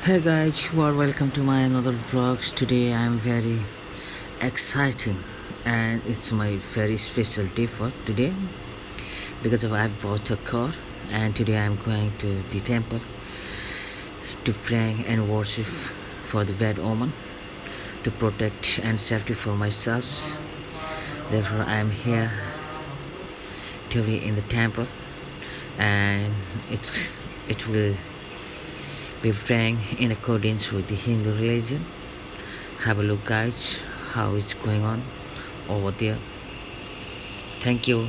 Hey guys, you are welcome to my another vlogs. Today I am very exciting and it's my very special day for today because I bought a car and today I am going to the temple to pray and worship for the bad omen, to protect and safety for myself. Therefore I am here to be in the temple and it will be praying in accordance with the Hindu religion. Have a look guys how it's going on over there. Thank you.